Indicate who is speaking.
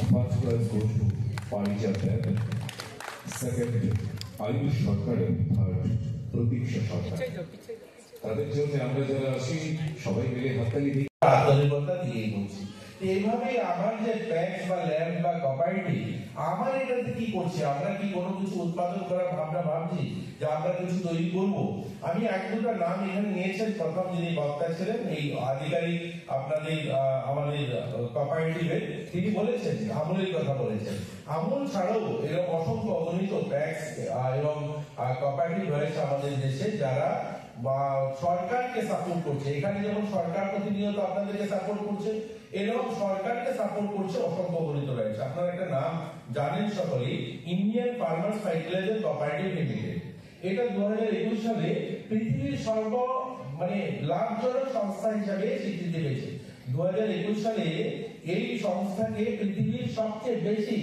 Speaker 1: First prize goes to Parijat Deb, second Ayush Sarkar, third প্রতীক্ষা সরকার। তাদের জন্য আমরা যারা আছি সবাই মিলে হাততালি দিই।
Speaker 2: আত্মনির্ভরতা দিয়েই বলছি। এইভাবে আমার যে ট্যাক্স বা ল্যাব বা কপারেটিভ, আমার এটাতে কি করছে, আমরা কি কোনো কিছু উৎপাদন করার ভাবনা ভাবছি যে আমরা কিছু তৈরি করব? আমি এক দুটা নাম এখানে নিয়েছেন। প্রথম যিনি বক্তা ছিলেন এই আধিকারিক আপনাদের আমাদের কপারেটিভের, তিনি বলেছেন আমুলের কথা বলেছেন। আমুল ছাড়াও এরকম অসংখ্য অগণিত ট্যাক্স এবং কপারেটিভ রয়েছে আমাদের দেশে যারা বা সরকারকে সাপোর্ট করছে। এখানে যেমন সরকার প্রতিনিয়ত আপনাদেরকে সাপোর্ট করছে, এরকম সরকারকে সাপোর্ট করছে অসংখ্য গণিত রয়েছে। আপনারা একটা নাম জানেন সকলেই, Indian farmers fertiliser cooperative limited. এটা 2021 সালে পৃথিবীর লাভজনক সংস্থা হিসাবে স্বীকৃতি পেয়েছে। 2021 সালে এই সংস্থাকে পৃথিবীর সবচেয়ে বেশি